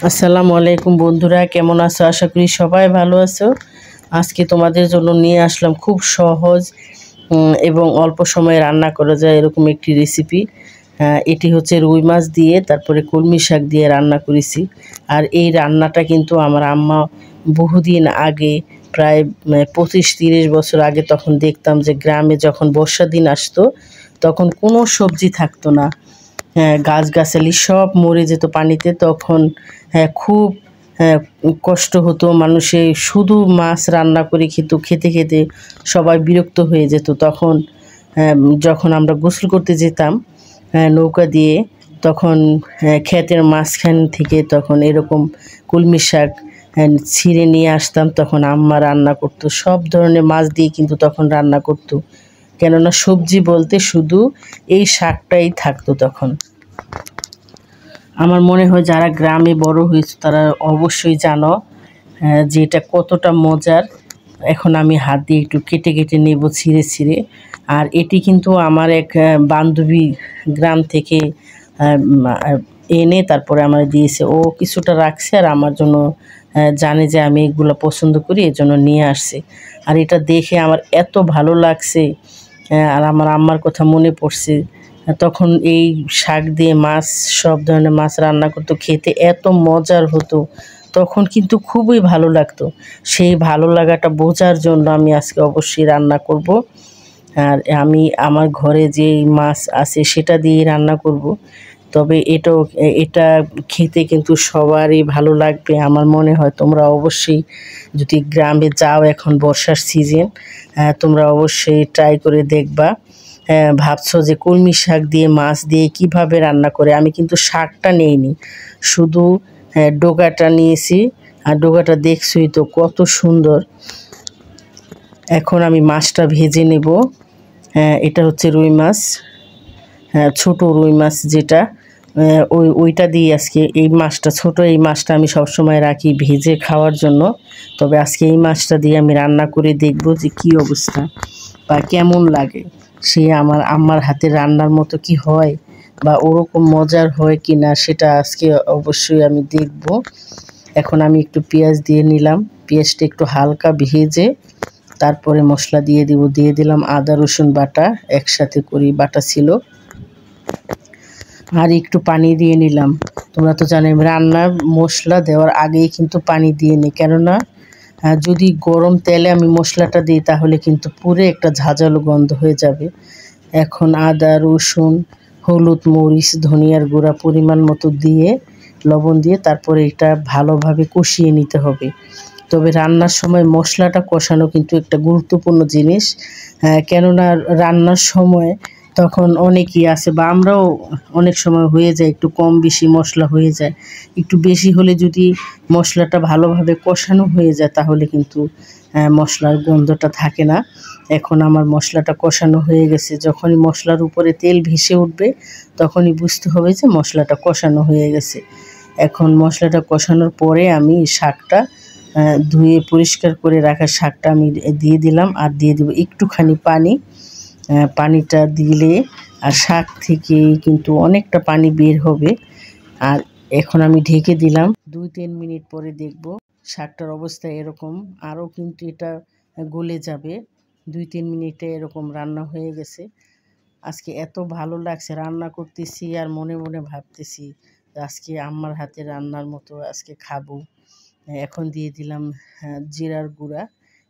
আসসালামু আলাইকুম বন্ধুরা, কেমন আছো? আশা করি সবাই ভালো আছো। আজকে তোমাদের জন্য নিয়ে আসলাম খুব সহজ এবং অল্প সময়ে রান্না করা যায় এরকম একটি রেসিপি। এটি হচ্ছে রুই মাছ দিয়ে তারপরে কলমি শাক দিয়ে রান্না করেছি। আর এই রান্নাটা কিন্তু আমার আম্মা বহুদিন আগে, প্রায় 25-30 বছর আগে, তখন দেখতাম যে গ্রামে যখন বর্ষা দিন আসতো তখন কোনো সবজি থাকতো না। হ্যাঁ, গাছগাছালি সব মরে যেত পানিতে। তখন খুব কষ্ট হতো মানুষের, শুধু মাছ রান্না করে খেতে খেতে সবাই বিরক্ত হয়ে যেত। তখন যখন আমরা গোসল করতে যেতাম নৌকা দিয়ে, তখন ক্ষেতের মাঝখান থেকে তখন এরকম কলমি শাক ছিঁড়ে নিয়ে আসতাম। তখন আম্মা রান্না করতো, সব ধরনের মাছ দিয়ে কিন্তু তখন রান্না করতো, কেননা সবজি বলতে শুধু এই শাকটাই থাকতো তখন। আমার মনে হয় যারা গ্রামে বড় হয়েছে তারা অবশ্যই জানো যে এটা কতটা মজার। এখন আমি হাত দিয়ে একটু কেটে কেটে নেব ছিঁড়ে ছিঁড়ে। আর এটি কিন্তু আমার এক বান্ধবী গ্রাম থেকে এনে তারপরে আমার দিয়েছে। ও কিছুটা রাখছে আর আমার জন্য জানে যে আমি এগুলো পছন্দ করি, এজন্য নিয়ে আসছে। আর এটা দেখে আমার এত ভালো লাগছে, আর আমার আম্মার কথা মনে পড়ছে। তখন এই শাক দিয়ে মাছ, সব ধরনের মাছ রান্না করতো, খেতে এত মজার হতো। তখন কিন্তু খুবই ভালো লাগতো। সেই ভালো লাগাটা বোঝার জন্য আমি আজকে অবশ্যই রান্না করব। আর আমি আমার ঘরে যে মাছ আছে সেটা দিয়েই রান্না করব। তবে এটা খেতে কিন্তু সবারই ভালো লাগবে আমার মনে হয়। তোমরা অবশ্যই যদি গ্রামে যাও, এখন বর্ষার সিজন, তোমরা অবশ্যই ট্রাই করে দেখবা। ভাবছো যে কলমি শাক দিয়ে মাছ দিয়ে কিভাবে রান্না করে, আমি কিন্তু শাকটা নেইনি, শুধু ডোগাটা নিয়েছি। আর ডোগাটা দেখছই তো কত সুন্দর। এখন আমি মাছটা ভেজে নেব। এটা হচ্ছে রুই মাছ, ছোট রুই মাছ যেটা, ওইটা দিয়ে আজকে এই মাছটা, ছোট এই মাছটা আমি সবসময় রাখি ভেজে খাওয়ার জন্য। তবে আজকে এই মাছটা দিয়ে আমি রান্না করে দেখব যে কী অবস্থা বা কেমন লাগে। সে আমার আম্মার হাতের রান্নার মতো কি হয় বা ওরকম মজার হয় কি না, সেটা আজকে অবশ্যই আমি দেখব। এখন আমি একটু পেঁয়াজ দিয়ে নিলাম, পেঁয়াজটা একটু হালকা ভেজে তারপরে মশলা দিয়ে দিলাম আদা রসুন বাটা, একসাথে করে বাটা ছিল। আর একটু পানি দিয়ে নিলাম। তোমরা তো জানো রান্নার মশলা দেওয়ার আগেই কিন্তু পানি দিয়ে নিই, কেননা যদি গরম তেলে আমি মশলাটা দিই তাহলে কিন্তু পুরো একটা ঝাঁঝালো গন্ধ হয়ে যাবে। এখন আদা রসুন, হলুদ মরিচ ধনিয়ার গুঁড়া পরিমাণ মতো দিয়ে, লবণ দিয়ে তারপরে এটা ভালোভাবে কষিয়ে নিতে হবে। তবে রান্নার সময় মশলাটা কষানো কিন্তু একটা গুরুত্বপূর্ণ জিনিস। কেননা রান্নার সময় তখন অনেকেই আছে বা আমরাও অনেক সময় হয়ে যায় একটু কম বেশি মশলা হয়ে যায়। একটু বেশি হলে যদি মশলাটা ভালোভাবে কষানো হয়ে যায় তাহলে কিন্তু মশলার গন্ধটা থাকে না। এখন আমার মশলাটা কষানো হয়ে গেছে। যখনই মশলার উপরে তেল ভেসে উঠবে তখনই বুঝতে হবে যে মশলাটা কষানো হয়ে গেছে। এখন মশলাটা কষানোর পরে আমি শাকটা, ধুয়ে পরিষ্কার করে রাখা শাকটা আমি দিয়ে দিলাম। আর দিয়ে দেবো একটুখানি পানি। পানিটা দিলে আর শাক থেকে কিন্তু অনেকটা পানি বের হবে। আর এখন আমি ঢেকে দিলাম, 2-3 মিনিট পরে দেখব শাকটার অবস্থা এরকম। আরও কিন্তু এটা গলে যাবে। 2-3 মিনিটে এরকম রান্না হয়ে গেছে। আজকে এত ভালো লাগছে রান্না করতেছি আর মনে মনে ভাবতেছি আজকে আম্মার হাতে রান্নার মতো আজকে খাবো। এখন দিয়ে দিলাম জিরার গুঁড়া।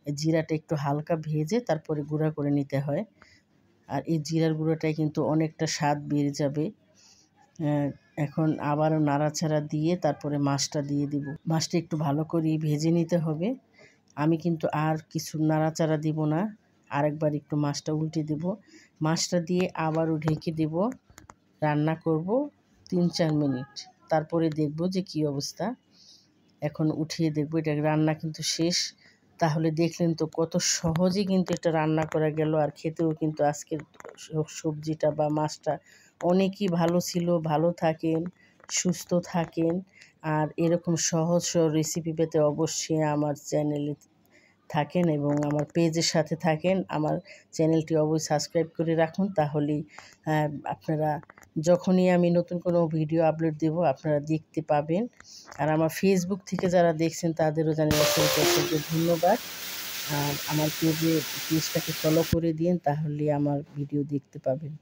জিরাটা একটু হালকা ভেজে তারপরে গুঁড়া করে নিতে হয়। আর এই জিরার গুঁড়োটায় কিন্তু অনেকটা স্বাদ বেড়ে যাবে। এখন আবারও নাড়াচাড়া দিয়ে তারপরে মাছটা দিয়ে দিব। মাছটা একটু ভালো করে ভেজে নিতে হবে। আমি কিন্তু আর কিছু নাড়াচাড়া দিব না, আরেকবার একটু মাছটা উল্টে দেব। মাছটা দিয়ে আবারও ঢেকে দেব, রান্না করব 3-4 মিনিট। তারপরে দেখব যে কী অবস্থা। এখন উঠিয়ে দেখব, এটা রান্না কিন্তু শেষ। তাহলে দেখলেন তো কত সহজে কিন্তু এটা রান্না করা গেল। আর খেতেও কিন্তু আজকের সবজিটা বা মাছটা অনেকই ভালো ছিল। ভালো থাকেন, সুস্থ থাকেন। আর এরকম সহজ রেসিপি পেতে অবশ্যই আমার চ্যানেলে থাকেন এবং আমার পেজের সাথে থাকেন। আমার চ্যানেলটি অবশ্যই সাবস্ক্রাইব করে রাখুন, তাহলেই আপনারা যখনই আমি নতুন কোনো ভিডিও আপলোড দেব আপনারা দেখতে পাবেন। আর আমার ফেসবুক থেকে যারা দেখছেন তাদেরও জানাই অসংখ্য অসংখ্য ধন্যবাদ। আর আমার পেজটাকে ফলো করে দিন, তাহলে আমার ভিডিও দেখতে পাবেন।